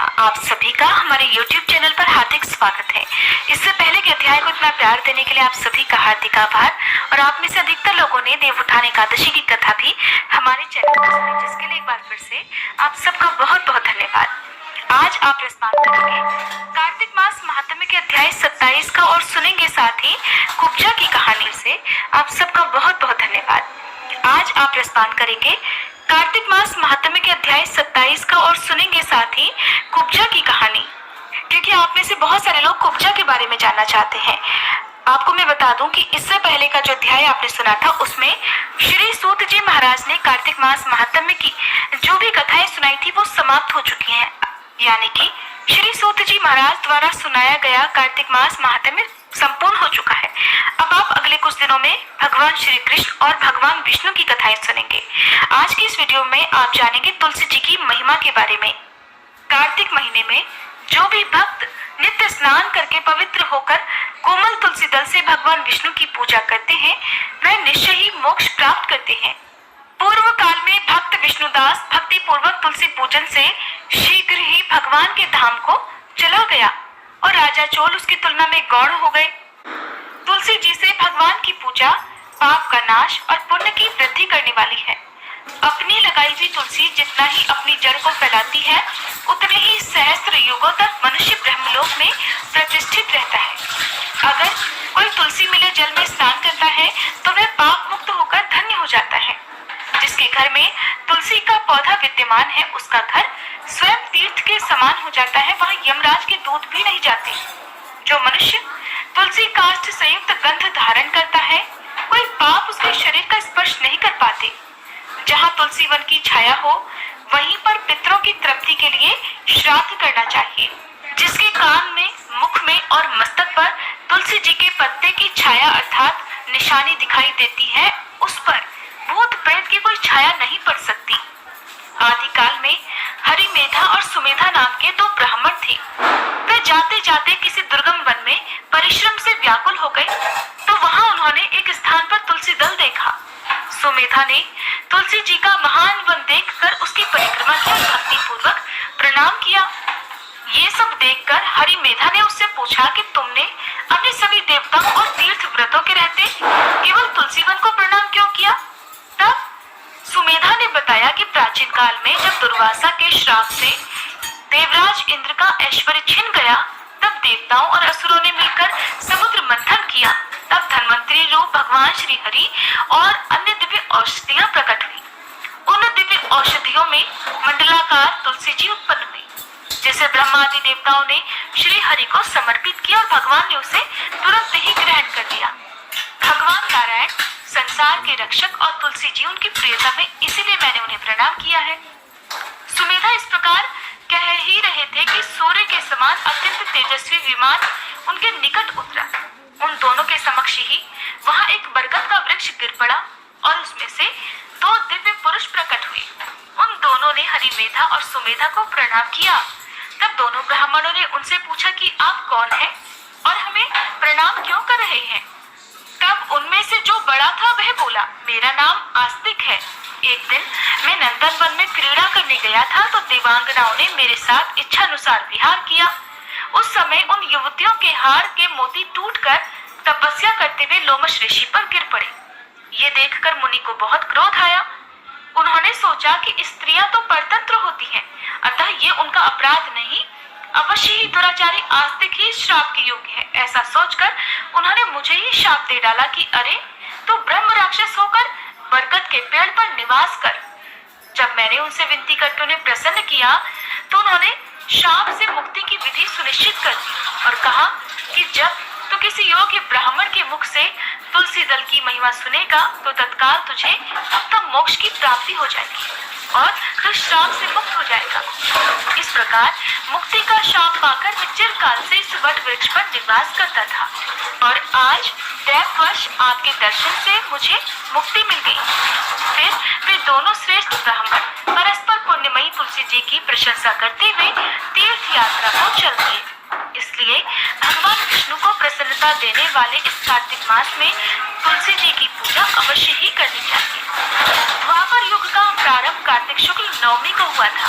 आप सभी का हमारे YouTube चैनल पर हार्दिक स्वागत है। इससे पहले के अध्याय को इतना प्यार देने के लिए आप सभी का हार्दिक आभार। और आप में से अधिकतर लोगों ने देवउत्थान एकादशी की कथा भी हमारे चैनल पर सुनी, जिसके लिए एक बार फिर से आप सबका बहुत बहुत धन्यवाद। आज आप रसपान करेंगे कार्तिक मास महात्म्य के अध्याय 27 का और सुनेंगे साथ ही कुब्जा की कहानी से आप सबका बहुत बहुत धन्यवाद। आज आप रसपान करेंगे कार्तिक मास महात्म्य के अध्याय 27 का और सुनेंगे साथ ही कुब्जा की कहानी, क्योंकि आप में से बहुत सारे लोग कुब्जा के बारे में जानना चाहते हैं। आपको मैं बता दूं कि इससे पहले का जो अध्याय आपने सुना था उसमें श्री सूत जी महाराज ने कार्तिक मास महात्म्य की जो भी कथाएं सुनाई थी वो समाप्त हो चुकी हैं, यानी कि श्री सूत जी महाराज द्वारा सुनाया गया कार्तिक मास महात्म्य संपूर्ण हो चुका है। अब आप अगले कुछ दिनों में भगवान श्री कृष्ण और भगवान विष्णु की कथाएं सुनेंगे। आज की इस वीडियो में आप जानेंगे तुलसी जी की महिमा के बारे में। कार्तिक महीने में जो भी भक्त नित्य स्नान करके पवित्र होकर कोमल तुलसी दल से भगवान विष्णु की पूजा करते हैं, वह निश्चय ही मोक्ष प्राप्त करते हैं। पूर्व काल में भक्त विष्णुदास भक्ति पूर्वक तुलसी पूजन से शीघ्र ही भगवान के धाम को चला गया और राजा चोल उसकी तुलना में गौड़ हो गए। तुलसी जी से भगवान की पूजा पाप का नाश और पुण्य की वृद्धि करने वाली है। अपनी लगाई हुई तुलसी जितना ही अपनी जड़ को फैलाती है, उतने ही सहस्त्र युगों तक मनुष्य ब्रह्मलोक में प्रतिष्ठित रहता है। अगर कोई तुलसी मिले जल में स्नान करता है तो वह पाप मुक्त होकर धन्य हो जाता है। जिसके घर में तुलसी का पौधा विद्यमान है उसका घर स्वयं तीर्थ के समान हो जाता है, वहां यमराज के दूत भी नहीं जाते। जो मनुष्य तुलसी काष्ठ संयुक्त गंध धारण करता है, कोई पाप उसके शरीर का स्पर्श नहीं कर पाते। जहाँ तुलसी वन की छाया हो वहीं पर पितरों की तृप्ति के लिए श्राद्ध करना चाहिए। जिसके कान में, मुख में और मस्तक पर तुलसी जी के पत्ते की छाया अर्थात निशानी दिखाई देती है, उस पर भूत प्रेत की कोई छाया नहीं पड़ सकती। आदिकाल में हरिमेधा और सुमेधा नाम के दो ब्राह्मण थे। वे जाते जाते किसी दुर्गम वन में परिश्रम से व्याकुल हो गए तो वहां उन्होंने एक स्थान पर तुलसी दल देखा। सुमेधा ने तुलसी जी का महान वन देखकर उसकी परिक्रमा की और भक्ति पूर्वक प्रणाम किया। ये सब देखकर हरिमेधा ने उससे पूछा कि तुमने अपने सभी देवताओं और तीर्थ व्रतों के रहते केवल तुलसी वन को प्रणाम क्यों किया? तब सुमेधा ने बताया कि प्राचीन काल में जब दुर्वासा के श्राप से देवराज इंद्र का ऐश्वर्य छिन गया, तब देवताओं और असुरों ने मिलकर समुद्र मंथन किया। तब धन्वंतरी रूप भगवान श्री हरि और अन्य दिव्य औषधियां प्रकट हुई। उन दिव्य औषधियों में मंडलाकार तुलसी जी उत्पन्न हुई, जिसे ब्रह्मादि देवताओं ने श्री हरि को समर्पित किया और भगवान ने उसे तुरंत ही ग्रहण कर लिया। भगवान नारायण संसार के रक्षक और तुलसी जी उनकी प्रियता में, इसीलिए मैंने उन्हें प्रणाम किया है। सुमेधा इस प्रकार कह ही रहे थे कि सूर्य के समान अत्यंत तेजस्वी विमान उनके निकट उतरा। उन दोनों के समक्ष ही वहां एक बरगद का वृक्ष गिर पड़ा और उसमें से दो दिव्य पुरुष प्रकट हुए। उन दोनों ने हरिमेधा और सुमेधा को प्रणाम किया। तब दोनों ब्राह्मणों ने उनसे पूछा कि आप कौन हैं और हमें प्रणाम क्यों कर रहे हैं? तब उनमें से जो बड़ा था वह बोला, मेरा नाम आस्तिक है। एक दिन मैं नंदन वन में क्रीड़ा करने गया था तो देवांगनाओं ने मेरे साथ इच्छानुसार विहार किया। उस समय उन युवतियों के हार के मोती टूटकर तपस्या करते हुए लोमश ऋषि पर गिर पड़े। ये देखकर मुनि को बहुत क्रोध आया। उन्होंने सोचा कि स्त्रियां तो परतंत्र होती हैं, अतः ये उनका अपराध नहीं, अवश्य ही दुराचारी आस्तिक ही श्राप के योग्य है। ऐसा सोचकर उन्होंने मुझे ही शाप दे डाला कि अरे तू ब्रह्म राक्षस होकर बरगद के पेड़ पर निवास कर। जब मैंने उनसे विनती करके उन्हें प्रसन्न किया तो उन्होंने शाप से मुक्ति की विधि सुनिश्चित कर दी और कहा कि जब तो किसी योग्य ब्राह्मण के मुख से तुलसी दल की महिमा सुनेगा तो तत्काल तुझे उत्तम मोक्ष की प्राप्ति हो जाएगी और तू श्राप से मुक्त हो जाएगा। इस प्रकार मुक्ति का शाप पाकर मैं चिरकाल से इस वट वृक्ष पर निवास करता था और आज दैववश आपके दर्शन से मुझे मुक्ति मिल गई। फिर वे दोनों श्रेष्ठ ब्राह्मण परस्पर पुण्यमयी तुलसी जी की प्रशंसा करते हुए तीर्थ यात्रा को चल दिए। इसलिए भगवान विष्णु को प्रसन्नता देने वाले इस कार्तिक मास में तुलसी जी की पूजा अवश्य ही करनी चाहिए। द्वापर युग का प्रारंभ कार्तिक शुक्ल नवमी को हुआ था,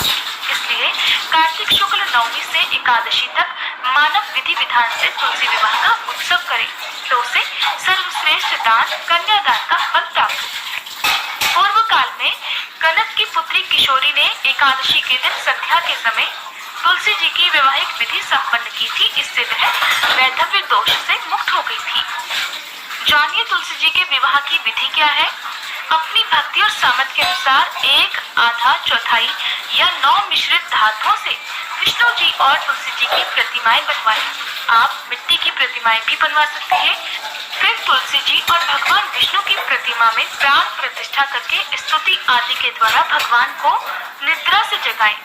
इसलिए कार्तिक शुक्ल नवमी से एकादशी तक मानव विधि विधान से तुलसी विवाह का उत्सव करे तो उसे सर्वश्रेष्ठ दान कन्यादान का फल प्राप्त हो। पूर्व काल में कनक की पुत्री किशोरी ने एकादशी के दिन संध्या के समय तुलसी जी की वैवाहिक विधि संपन्न की थी, इससे वह वैधव्य दोष से मुक्त हो गई थी। जानिए तुलसी जी के विवाह की विधि क्या है। अपनी भक्ति और सामर्थ्य के अनुसार एक आधा चौथाई या 9 मिश्रित धातुओं से विष्णु जी और तुलसी जी की प्रतिमाएं बनवाएं। आप मिट्टी की प्रतिमाएं भी बनवा सकते हैं। फिर तुलसी जी और भगवान विष्णु की प्रतिमा में प्राण प्रतिष्ठा करके स्तुति आदि के द्वारा भगवान को निद्रा से जगाएं।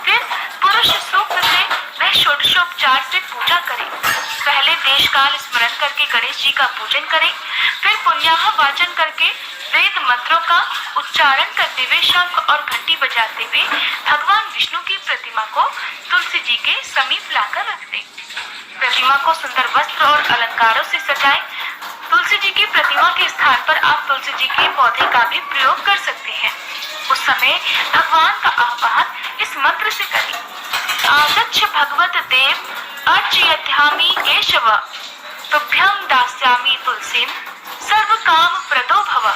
फिर पुरुष सूक्त से वह षोडशोपचार से पूजा करें। पहले देश काल स्मरण करके गणेश जी का पूजन करें, फिर पुण्याह वाचन करके वेद मंत्रों का उच्चारण करते हुए शंख और घंटी बजाते हुए भगवान विष्णु की प्रतिमा को तुलसी जी के समीप लाकर रख दें। प्रतिमा को सुंदर वस्त्र और अलंकारों से सजाएं। तुलसी जी की प्रतिमा के स्थान पर आप तुलसी जी के पौधे का भी प्रयोग कर सकते हैं। उस समय भगवान का आह्वान इस मंत्र से करें। आगच्छ भगवत देव अर्चयध्यामि केशव तुभ्यं दास्यामि तुलसीम सर्व काम प्रदो भव।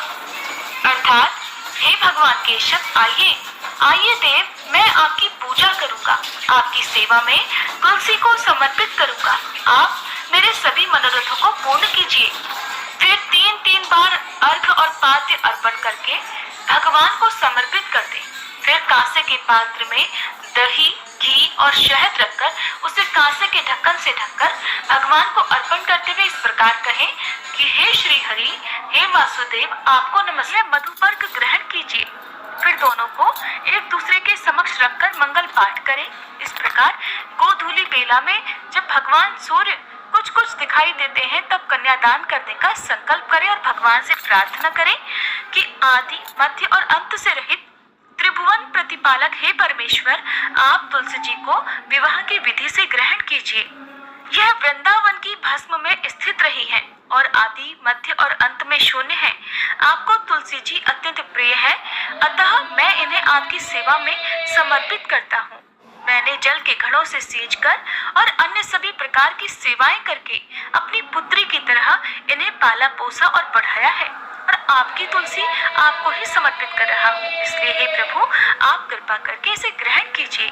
अर्थात हे भगवान केशव, आइए देव, मैं आपकी पूजा करूंगा, आपकी सेवा में तुलसी को समर्पित करूंगा। आप मेरे सभी मनोरथों को पूर्ण कीजिए। फिर 3 बार अर्घ और पाद्य अर्पण करके भगवान को समर्पित कर दें। फिर कांसे के पात्र में दही, घी और शहद रखकर उसे कांसे के ढक्कन से ढककर भगवान को अर्पण करते हुए इस प्रकार कहें कि हे श्री हरि, हे वासुदेव, आपको नमस्ते। मधुपर्क ग्रहण कीजिए। फिर दोनों को एक दूसरे के समक्ष रखकर मंगल पाठ करें। इस प्रकार गोधूली बेला में जब भगवान सूर्य कुछ कुछ दिखाई देते हैं तब कन्यादान करने का संकल्प करें और भगवान से प्रार्थना करें कि आदि, मध्य और अंत से रहित त्रिभुवन प्रतिपालक हे परमेश्वर, आप तुलसी जी को विवाह की विधि से ग्रहण कीजिए। यह वृंदावन की भस्म में स्थित रही है और आदि, मध्य और अंत में शून्य है। आपको तुलसी जी अत्यंत प्रिय है, अतः मैं इन्हें आपकी सेवा में समर्पित करता हूँ। मैंने जल के घड़ों से सींचकर और अन्य सभी प्रकार की सेवाएं करके अपनी पुत्री की तरह इन्हें पाला पोसा और बढ़ाया है और आपकी तुलसी आपको ही समर्पित कर रहा हूँ। इसलिए हे प्रभु, आप कृपा करके इसे ग्रहण कीजिए।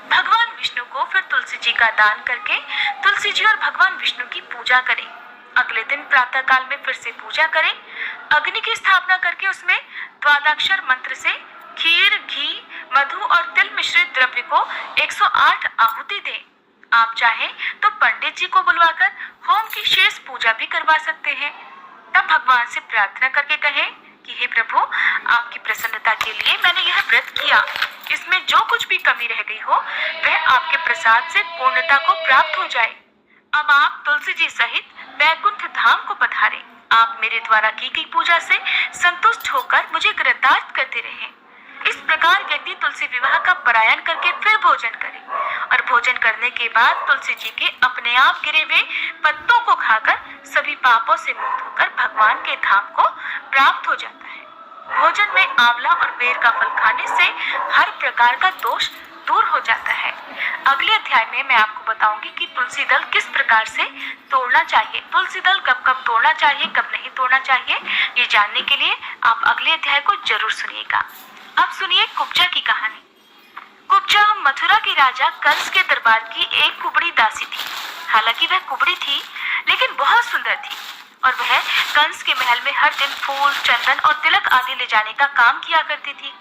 भगवान विष्णु को फिर तुलसी जी का दान करके तुलसी जी और भगवान विष्णु की पूजा करें। अगले दिन प्रातः काल में फिर से पूजा करें। अग्नि की स्थापना करके उसमें द्वादक्षर मंत्र से खीर, घी, मधु और तिल मिश्रित द्रव्य को 108 आहुति दें। आप चाहें तो पंडित जी को बुलवाकर होम की शेष पूजा भी करवा सकते हैं। तब भगवान से प्रार्थना करके कहें कि हे प्रभु, आपकी प्रसन्नता के लिए मैंने यह व्रत किया। इसमें जो कुछ भी कमी रह गई हो वह आपके प्रसाद से पूर्णता को प्राप्त हो जाए। अब आप तुलसी जी सहित वैकुंठ धाम को पधारें। आप मेरे द्वारा की गई पूजा से संतुष्ट होकर मुझे कृतार्थ करते रहें। इस प्रकार व्यक्ति तुलसी विवाह का पारायण करके फिर भोजन करे और भोजन करने के बाद तुलसी जी के अपने आप गिरे हुए पत्तों को खाकर सभी पापों से मुक्त होकर भगवान के धाम को प्राप्त हो जाता है। भोजन में आंवला और बेर का फल खाने से हर प्रकार का दोष दूर हो जाता है। अगले अध्याय में मैं आपको बताऊंगी कि तुलसी दल किस प्रकार से तोड़ना चाहिए, तुलसी दल कब कब तोड़ना चाहिए, कब नहीं तोड़ना चाहिए। ये जानने के लिए आप अगले अध्याय को जरूर सुनिएगा। अब सुनिए कुब्जा की कहानी। कुब्जा मथुरा के राजा कंस के दरबार की एक कुबड़ी दासी थी। हालांकि वह कुबड़ी थी लेकिन बहुत सुंदर थी और वह कंस के महल में हर दिन फूल, चंदन और तिलक आदि ले जाने का काम किया करती थी।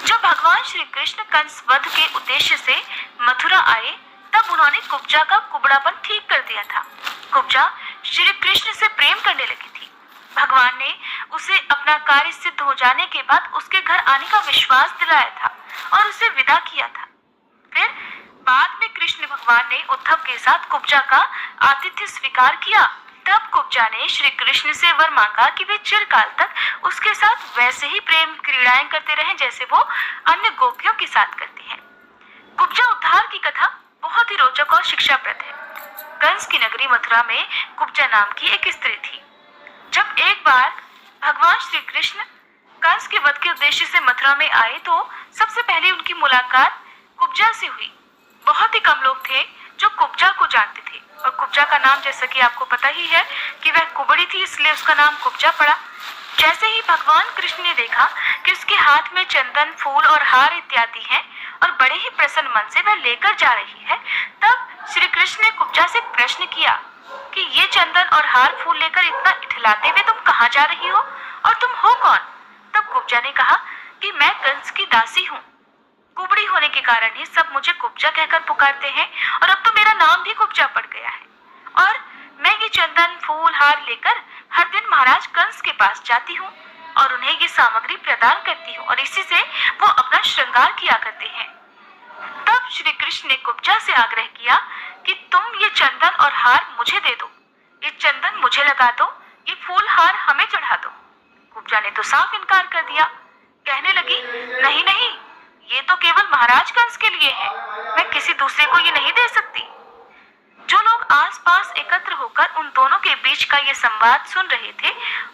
जब भगवान श्री कृष्ण कंस वध के उद्देश्य से मथुरा आए तब उन्होंने कुब्जा का कुबड़ापन ठीक कर दिया था। कुब्जा श्री कृष्ण से प्रेम करने लगी थी। भगवान ने उसे अपना कार्य सिद्ध हो जाने के बाद उसके घर आने का विश्वास दिलाया था और उसे विदा किया था। फिर बाद में कृष्ण भगवान ने उद्धव के साथ कुब्जा का आतिथ्य स्वीकार किया। तब कुब्जा ने श्री कृष्ण से वर मांगा कि वे चिरकाल तक उसके साथ वैसे ही प्रेम क्रीड़ाएं करते रहें जैसे वो अन्य गोपियों के साथ करती हैं। कुब्जा उद्धार की कथा बहुत ही रोचक और शिक्षाप्रद है। कंस की नगरी मथुरा में कुब्जा नाम की एक स्त्री थी। जब एक बार भगवान श्री कृष्ण कंस के वध के उद्देश्य से मथुरा में आए तो सबसे पहले उनकी मुलाकात कुब्जा से हुई। बहुत ही कम लोग थे जो कुब्जा को जानते थे और कुब्जा का नाम जैसा कि आपको पता ही है कि वह कुबड़ी थी, इसलिए उसका नाम कुब्जा पड़ा। जैसे ही भगवान कृष्ण ने देखा कि उसके हाथ में चंदन, फूल और हार इत्यादि हैं और बड़े ही प्रसन्न मन से वह लेकर जा रही है, तब श्री कृष्ण ने कुब्जा से प्रश्न किया कि ये चंदन और हार फूल लेकर इतना इठलाते हुए तुम कहाँ जा रही हो और तुम हो कौन? तब कुब्जा ने कहा कि मैं कंस की दासी हूँ। कुबड़ी होने के कारण ही सब मुझे कुब्जा कहकर पुकारते हैं और अब तो मेरा नाम भी कुब्जा पड़ गया है। और मैं ये चंदन, फूल, हार लेकर हर दिन महाराज कंस के पास जाती हूँ और उन्हें ये सामग्री प्रदान करती हूँ और इसी से वो अपना श्रृंगार किया करते हैं। तब श्री कृष्ण ने कुब्जा से आग्रह किया कि तुम ये चंदन और हार मुझे दे दो, ये चंदन मुझे लगा दो, ये फूल हार हमें चढ़ा दो। कुब्जा ने तो साफ इनकार कर दिया, कहने लगी नहीं नहीं, ये तो केवल महाराज कंस के लिए है, मैं किसी दूसरे को ये नहीं दे सकती। जो लोग आसपास एकत्र होकर उन दोनों के बीच का ये संवाद सुन रहे थे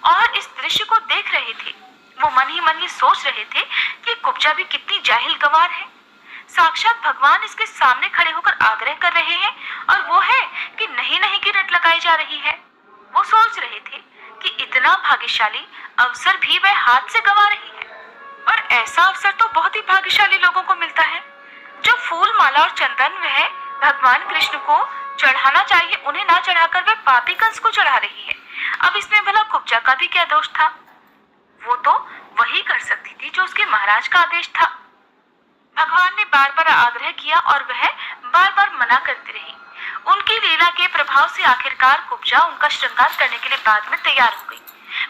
और इस दृश्य को देख रहे थे, वो मन ही मन ये सोच रहे थे कि कुब्जा भी कितनी जाहिल गंवार है। साक्षात भगवान इसके सामने खड़े होकर आग्रह कर रहे हैं और वो है कि नहीं नहीं की रट लगाई जा रही है। वो सोच रहे थे कि इतना भाग्यशाली अवसर भी वह हाथ से गंवा रही है और ऐसा अवसर तो बहुत ही भाग्यशाली लोगों को मिलता है। जो फूल, माला और चंदन वह भगवान कृष्ण को चढ़ाना चाहिए उन्हें ना चढ़ाकर वे पापी कंस को चढ़ा रही है। अब इसमें भला कुब्जा का भी क्या दोष था? वो तो वही कर सकती थी जो उसके महाराज का आदेश था। भगवान ने बार बार आग्रह किया और वह बार बार मना करती रही। उनकी लीला के प्रभाव से आखिरकार कुब्जा उनका श्रृंगार करने के लिए बाद में तैयार हो गई,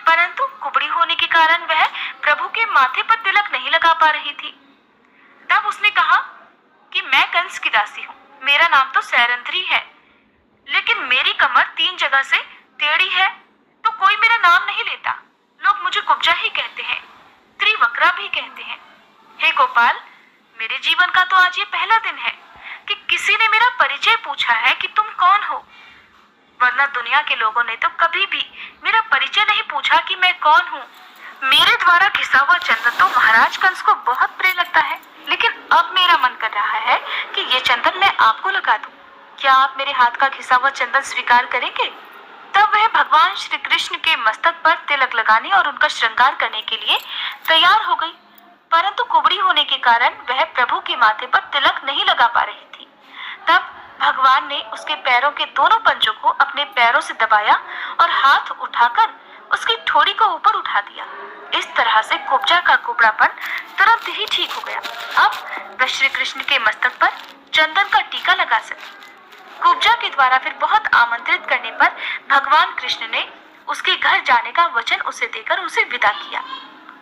परंतु कुबड़ी होने के कारण वह प्रभु के माथे पर तिलक नहीं लगा पा रही थी। तब उसने कहा कि मैं कंस की दासी हूँ, मेरा नाम तो सैरंध्री है, लेकिन मेरी कमर 3 जगह से टेढ़ी है तो कोई मेरा नाम नहीं लेता। लोग मुझे कुब्जा ही कहते हैं, त्रिवक्रा भी कहते हैं। हे गोपाल, मेरे जीवन का तो आज ये पहला दिन है कि किसी ने मेरा परिचय पूछा है कि तुम कौन हो, वरना दुनिया के लोगों ने तो कभी भी मेरा परिचय नहीं पूछा कि मैं कौन हूँ। मेरे द्वारा घिसा हुआ चंदन तो महाराज कंस को बहुत प्रिय लगता है, लेकिन अब मेरा मन कर रहा है कि ये चंदन मैं आपको लगा दूं। क्या आप मेरे हाथ का घिसा हुआ चंदन स्वीकार करेंगे? तब वह भगवान श्री कृष्ण के मस्तक पर तिलक लगाने और उनका श्रृंगार करने के लिए तैयार हो गई, परंतु कुबड़ी होने के कारण वह प्रभु के माथे पर तिलक नहीं लगा पा रही थी। तब भगवान ने उसके पैरों के दोनों पंजों को अपने पैरों से दबाया और हाथ उठाकर उसकी ठोड़ी को ऊपर उठा दिया। इस तरह से कुब्जा का कुबड़ापन तुरंत ही ठीक हो गया। अब वह श्री कृष्ण के मस्तक पर चंदन का टीका लगा सकी। कुब्जा के द्वारा फिर बहुत आमंत्रित करने पर भगवान कृष्ण ने उसके घर जाने का वचन उसे देकर उसे विदा किया।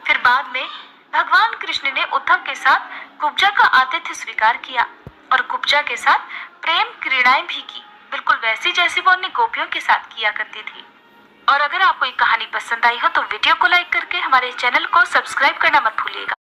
फिर बाद में भगवान कृष्ण ने उद्धव के साथ कुब्जा का आतिथ्य स्वीकार किया और कुब्जा के साथ प्रेम क्रीड़ाएं भी की, बिल्कुल वैसी जैसी वो अन्य गोपियों के साथ किया करती थी। और अगर आपको ये कहानी पसंद आई हो तो वीडियो को लाइक करके हमारे चैनल को सब्सक्राइब करना मत भूलिएगा।